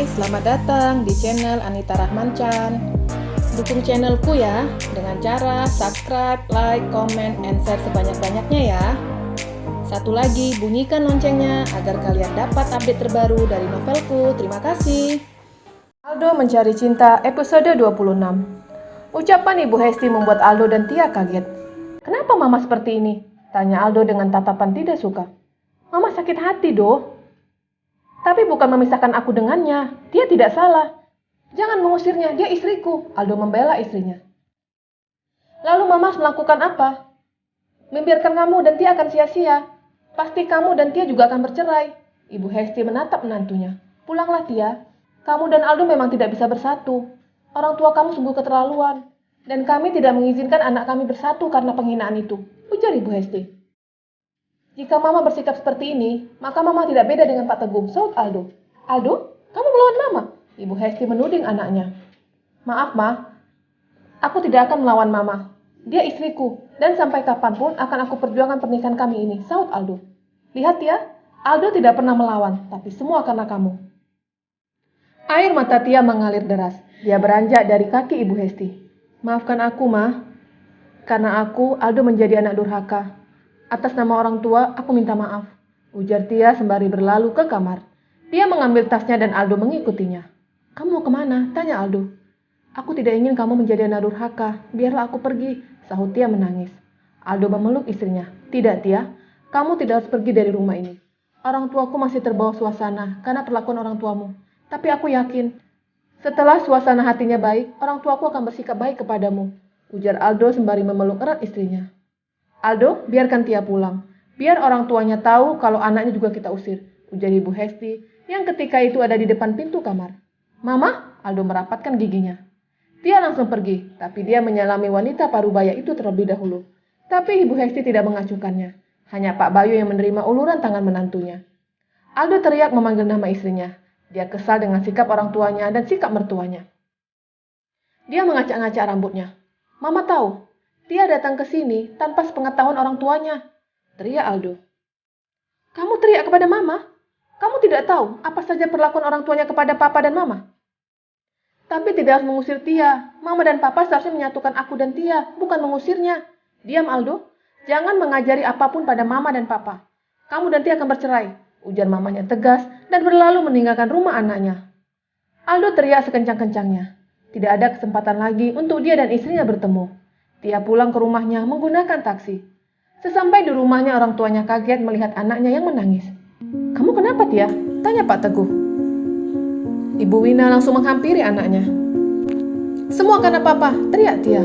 Hai, selamat datang di channel Anita Rahman Chan. Dukung channelku ya dengan cara subscribe, like, comment, and share sebanyak-banyaknya ya. Satu lagi, bunyikan loncengnya agar kalian dapat update terbaru dari novelku. Terima kasih. Aldo Mencari Cinta episode 26. Ucapan Ibu Hesti membuat Aldo dan Tia kaget. Kenapa Mama seperti ini? Tanya Aldo dengan tatapan tidak suka. Mama sakit hati, Do. Tapi bukan memisahkan aku dengannya. Dia tidak salah. Jangan mengusirnya, dia istriku. Aldo membela istrinya. Lalu Mama melakukan apa? Membiarkan kamu dan Tia akan sia-sia. Pasti kamu dan Tia juga akan bercerai. Ibu Hesti menatap menantunya. Pulanglah Tia. Kamu dan Aldo memang tidak bisa bersatu. Orang tua kamu sungguh keterlaluan. Dan kami tidak mengizinkan anak kami bersatu karena penghinaan itu. Ujar Ibu Hesti. Jika Mama bersikap seperti ini, maka Mama tidak beda dengan Pak Teguh, saut Aldo. Aldo, kamu melawan Mama? Ibu Hesti menuding anaknya. Maaf, Ma. Aku tidak akan melawan Mama. Dia istriku, dan sampai kapanpun akan aku perjuangkan pernikahan kami ini, saut Aldo. Lihat ya, Aldo tidak pernah melawan, tapi semua karena kamu. Air mata Tia mengalir deras. Dia beranjak dari kaki Ibu Hesti. Maafkan aku, Ma. Karena aku, Aldo menjadi anak durhaka. Atas nama orang tua, aku minta maaf. Ujar Tia sembari berlalu ke kamar. Dia mengambil tasnya dan Aldo mengikutinya. Kamu mau kemana? Tanya Aldo. Aku tidak ingin kamu menjadi anak durhaka. Biarlah aku pergi. Sahut Tia menangis. Aldo memeluk istrinya. Tidak, Tia. Kamu tidak harus pergi dari rumah ini. Orang tuaku masih terbawa suasana karena perlakuan orang tuamu. Tapi aku yakin, setelah suasana hatinya baik, orang tuaku akan bersikap baik kepadamu. Ujar Aldo sembari memeluk erat istrinya. Aldo, biarkan Tia pulang. Biar orang tuanya tahu kalau anaknya juga kita usir. Ujar Ibu Hesti yang ketika itu ada di depan pintu kamar. Mama, Aldo merapatkan giginya. Tia langsung pergi, tapi dia menyalami wanita parubaya itu terlebih dahulu. Tapi Ibu Hesti tidak mengacuhkannya. Hanya Pak Bayu yang menerima uluran tangan menantunya. Aldo teriak memanggil nama istrinya. Dia kesal dengan sikap orang tuanya dan sikap mertuanya. Dia mengacak-ngacak rambutnya. Mama tahu. Tia datang ke sini tanpa sepengetahuan orang tuanya. Teriak Aldo. Kamu teriak kepada Mama? Kamu tidak tahu apa saja perlakuan orang tuanya kepada Papa dan Mama? Tapi tidak harus mengusir Tia. Mama dan Papa seharusnya menyatukan aku dan Tia, bukan mengusirnya. Diam Aldo. Jangan mengajari apapun pada Mama dan Papa. Kamu dan Tia akan bercerai. Ujar mamanya tegas dan berlalu meninggalkan rumah anaknya. Aldo teriak sekencang-kencangnya. Tidak ada kesempatan lagi untuk dia dan istrinya bertemu. Tia pulang ke rumahnya menggunakan taksi. Sesampai di rumahnya orang tuanya kaget melihat anaknya yang menangis. Kamu kenapa Tia? Tanya Pak Teguh. Ibu Wina langsung menghampiri anaknya. Semua karena Papa, teriak Tia.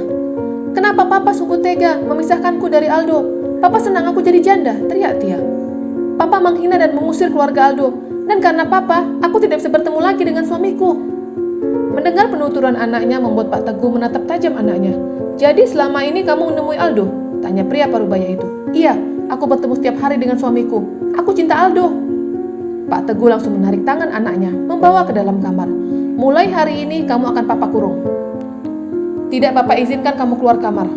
Kenapa Papa sungguh tega memisahkanku dari Aldo? Papa senang aku jadi janda, teriak Tia. Papa menghina dan mengusir keluarga Aldo. Dan karena Papa, aku tidak bisa bertemu lagi dengan suamiku. Mendengar penuturan anaknya membuat Pak Teguh menatap tajam anaknya. Jadi selama ini kamu menemui Aldo? Tanya pria parubaya itu. Iya, aku bertemu setiap hari dengan suamiku. Aku cinta Aldo. Pak Teguh langsung menarik tangan anaknya, membawa ke dalam kamar. Mulai hari ini kamu akan Papa kurung. Tidak Papa izinkan kamu keluar kamar.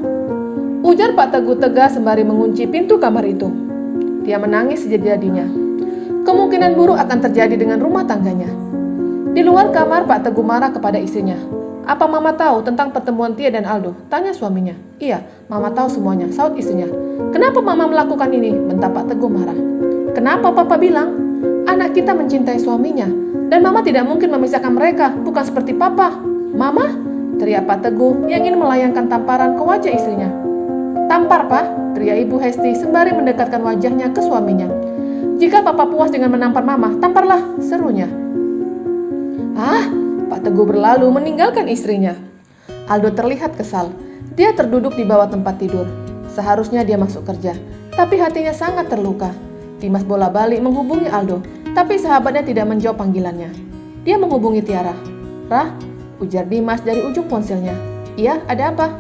Ujar Pak Teguh tegas sembari mengunci pintu kamar itu. Dia menangis sejadi-jadinya. Kemungkinan buruk akan terjadi dengan rumah tangganya. Di luar kamar Pak Teguh marah kepada istrinya. Apa Mama tahu tentang pertemuan Tia dan Aldo? Tanya suaminya. Iya, Mama tahu semuanya, saut istrinya. Kenapa Mama melakukan ini? Bentak Pak Teguh marah. Kenapa Papa bilang? Anak kita mencintai suaminya. Dan Mama tidak mungkin memisahkan mereka, bukan seperti Papa. Mama? Teriak Pak Teguh yang ingin melayangkan tamparan ke wajah istrinya. Tampar, Pak, teriak Ibu Hesti sembari mendekatkan wajahnya ke suaminya. Jika Papa puas dengan menampar Mama, tamparlah, serunya. Pak Teguh berlalu meninggalkan istrinya. Aldo terlihat kesal. Dia terduduk di bawah tempat tidur. Seharusnya dia masuk kerja, tapi hatinya sangat terluka. Dimas bola-balik menghubungi Aldo, tapi sahabatnya tidak menjawab panggilannya. Dia menghubungi Tiara. Rah, ujar Dimas dari ujung ponselnya. Iya, ada apa?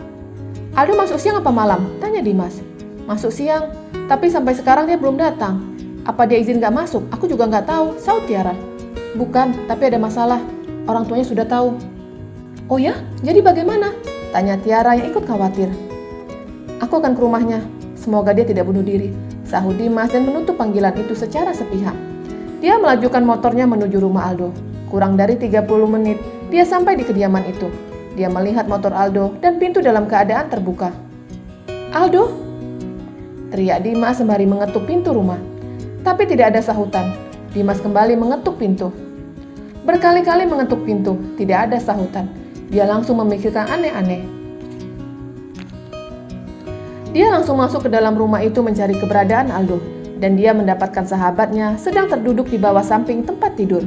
Aldo masuk siang apa malam? Tanya Dimas. Masuk siang, tapi sampai sekarang dia belum datang. Apa dia izin gak masuk? Aku juga gak tahu, saut Tiara. Bukan, tapi ada masalah. Orang tuanya sudah tahu. Oh ya? Jadi bagaimana? Tanya Tiara yang ikut khawatir. Aku akan ke rumahnya. Semoga dia tidak bunuh diri. Sahut Dimas dan menutup panggilan itu secara sepihak. Dia melajukan motornya menuju rumah Aldo. Kurang dari 30 menit, dia sampai di kediaman itu. Dia melihat motor Aldo dan pintu dalam keadaan terbuka. "Aldo!" teriak Dimas sembari mengetuk pintu rumah. Tapi tidak ada sahutan. Dimas kembali mengetuk pintu. Berkali-kali mengetuk pintu, tidak ada sahutan. Dia langsung memikirkan aneh-aneh. Dia langsung masuk ke dalam rumah itu mencari keberadaan Aldo, dan dia mendapatkan sahabatnya sedang terduduk di bawah samping tempat tidur.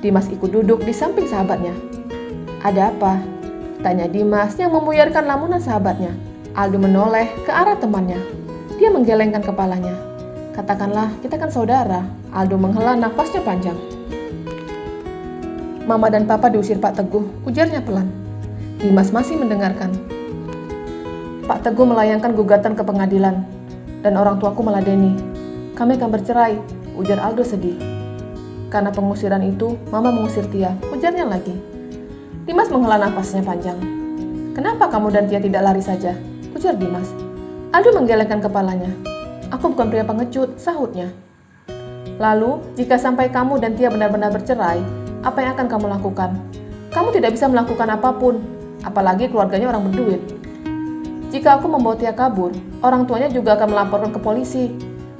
Dimas ikut duduk di samping sahabatnya. "Ada apa?" tanya Dimas yang membuyarkan lamunan sahabatnya. Aldo menoleh ke arah temannya. Dia menggelengkan kepalanya. "Katakanlah, kita kan saudara." Aldo menghela nafasnya panjang. "Mama dan Papa diusir Pak Teguh," ujarnya pelan. Dimas masih mendengarkan. "Pak Teguh melayangkan gugatan ke pengadilan, dan orang tuaku meladeni. Kami akan bercerai," ujar Aldo sedih. "Karena pengusiran itu, Mama mengusir Tia," ujarnya lagi. Dimas menghela nafasnya panjang. "Kenapa kamu dan Tia tidak lari saja?" ujar Dimas. Aldo menggelengkan kepalanya. "Aku bukan pria pengecut," sahutnya. "Lalu, jika sampai kamu dan Tia benar-benar bercerai, apa yang akan kamu lakukan? Kamu tidak bisa melakukan apapun, apalagi keluarganya orang berduit. Jika aku membawa Tia kabur, orang tuanya juga akan melaporkan ke polisi.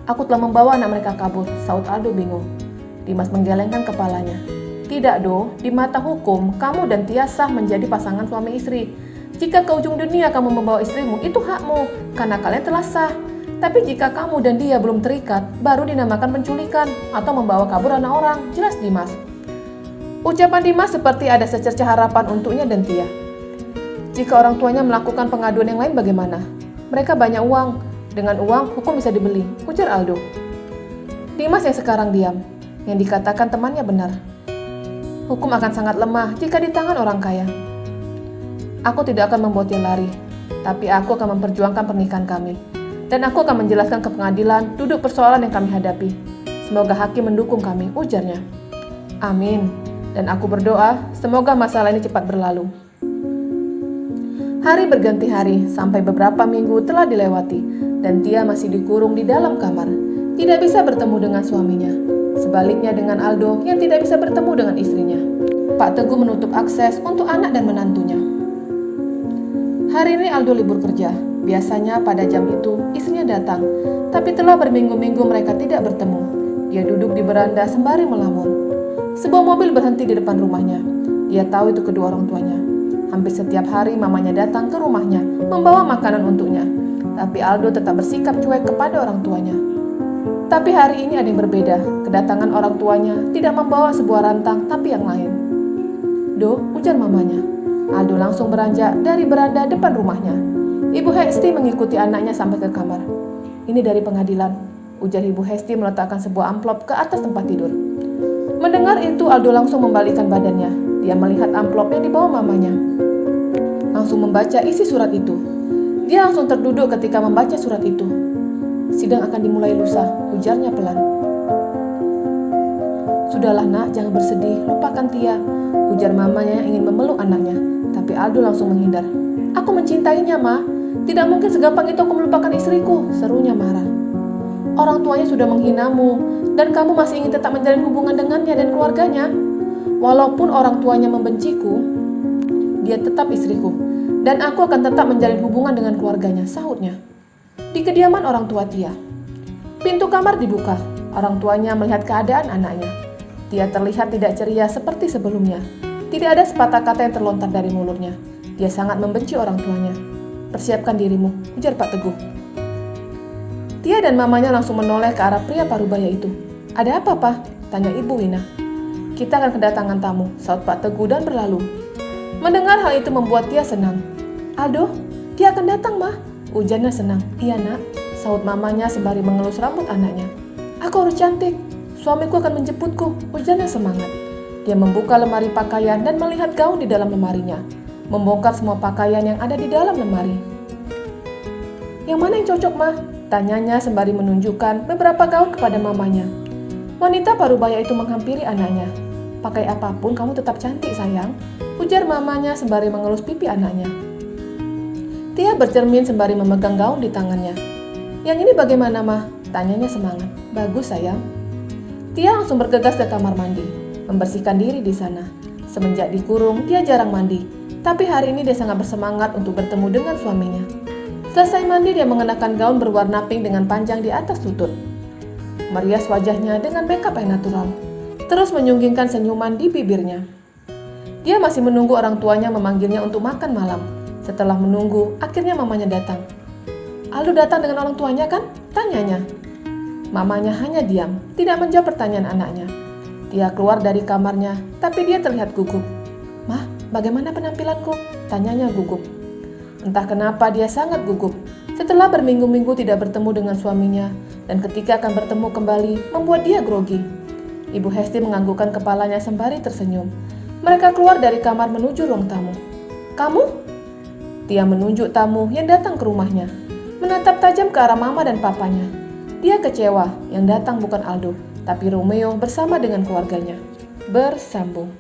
Aku telah membawa anak mereka kabur," sahut Aldo bingung. Dimas menggelengkan kepalanya. "Tidak, Do. Di mata hukum, kamu dan Tia sah menjadi pasangan suami istri. Jika ke ujung dunia kamu membawa istrimu, itu hakmu, karena kalian telah sah. Tapi jika kamu dan dia belum terikat, baru dinamakan penculikan atau membawa kabur anak orang," jelas Dimas. Ucapan Dimas seperti ada secercah harapan untuknya dan Tia. "Jika orang tuanya melakukan pengaduan yang lain bagaimana? Mereka banyak uang. Dengan uang, hukum bisa dibeli," ujar Aldo. Dimas yang sekarang diam. Yang dikatakan temannya benar. Hukum akan sangat lemah jika di tangan orang kaya. "Aku tidak akan membuat dia lari, tapi aku akan memperjuangkan pernikahan kami. Dan aku akan menjelaskan ke pengadilan duduk persoalan yang kami hadapi. Semoga hakim mendukung kami," ujarnya. "Amin. Dan aku berdoa, semoga masalah ini cepat berlalu." Hari berganti hari, sampai beberapa minggu telah dilewati, dan Tia masih dikurung di dalam kamar. Tidak bisa bertemu dengan suaminya. Sebaliknya dengan Aldo yang tidak bisa bertemu dengan istrinya. Pak Teguh menutup akses untuk anak dan menantunya. Hari ini Aldo libur kerja. Biasanya pada jam itu istrinya datang, tapi telah berminggu-minggu mereka tidak bertemu. Dia duduk di beranda sembari melamun. Sebuah mobil berhenti di depan rumahnya. Dia tahu itu kedua orang tuanya. Hampir setiap hari mamanya datang ke rumahnya membawa makanan untuknya, tapi Aldo tetap bersikap cuek kepada orang tuanya. Tapi hari ini ada yang berbeda. Kedatangan orang tuanya tidak membawa sebuah rantang, tapi yang lain. "Do," ujar mamanya. Aldo langsung beranjak dari beranda depan rumahnya. Ibu Hesti mengikuti anaknya sampai ke kamar. "Ini dari pengadilan," ujar Ibu Hesti meletakkan sebuah amplop ke atas tempat tidur. Mendengar itu, Aldo langsung membalikkan badannya. Dia melihat amplop yang dibawa mamanya. Langsung membaca isi surat itu. Dia langsung terduduk ketika membaca surat itu. "Sidang akan dimulai lusa," ujarnya pelan. "Sudahlah nak, jangan bersedih, lupakan Tia," ujar mamanya yang ingin memeluk anaknya. Tapi Aldo langsung menghindar. "Aku mencintainya, Ma. Tidak mungkin segampang itu aku melupakan istriku," serunya marah. "Orang tuanya sudah menghinamu, dan kamu masih ingin tetap menjalin hubungan dengannya dan keluarganya. Walaupun orang tuanya membenciku, dia tetap istriku, dan aku akan tetap menjalin hubungan dengan keluarganya," sahutnya. Di kediaman orang tua Tia. Pintu kamar dibuka. Orang tuanya melihat keadaan anaknya. Tia terlihat tidak ceria seperti sebelumnya. Tidak ada sepatah kata yang terlontar dari mulutnya. Dia sangat membenci orang tuanya. "Persiapkan dirimu," ujar Pak Teguh. Tia dan mamanya langsung menoleh ke arah pria parubaya itu. "Ada apa, Pak?" tanya Ibu Wina. "Kita akan kedatangan tamu," sahut Pak Teguh dan berlalu. Mendengar hal itu membuat Tia senang. "Aldo, Tia akan datang, Ma," ujarnya senang. "Iya, Nak," sahut mamanya sembari mengelus rambut anaknya. "Aku harus cantik. Suamiku akan menjemputku," ujarnya semangat. Dia membuka lemari pakaian dan melihat gaun di dalam lemarinya. Membongkar semua pakaian yang ada di dalam lemari. "Yang mana yang cocok, Ma?" tanyanya sembari menunjukkan beberapa gaun kepada mamanya. Wanita parubaya itu menghampiri anaknya. "Pakai apapun kamu tetap cantik, sayang," ujar mamanya sembari mengelus pipi anaknya. Tia bercermin sembari memegang gaun di tangannya. "Yang ini bagaimana, Ma?" tanyanya semangat. "Bagus, sayang." Tia langsung bergegas ke kamar mandi. membersihkan diri di sana. Semenjak dikurung, dia jarang mandi. Tapi hari ini dia sangat bersemangat untuk bertemu dengan suaminya. Selesai mandi, dia mengenakan gaun berwarna pink dengan panjang di atas lutut. Merias wajahnya dengan makeup yang natural. Terus menyunggingkan senyuman di bibirnya. Dia masih menunggu orang tuanya memanggilnya untuk makan malam. Setelah menunggu, akhirnya mamanya datang. "Aldo datang dengan orang tuanya kan?" tanyanya. Mamanya hanya diam, tidak menjawab pertanyaan anaknya. Dia keluar dari kamarnya, tapi dia terlihat gugup. "Mah, bagaimana penampilanku?" tanyanya gugup. Entah kenapa dia sangat gugup. Setelah berminggu-minggu tidak bertemu dengan suaminya, dan ketika akan bertemu kembali, membuat dia grogi. Ibu Hesti menganggukkan kepalanya sembari tersenyum. Mereka keluar dari kamar menuju ruang tamu. "Kamu?" Dia menunjuk tamu yang datang ke rumahnya, menatap tajam ke arah mama dan papanya. Dia kecewa, yang datang bukan Aldo, tapi Romeo bersama dengan keluarganya. Bersambung.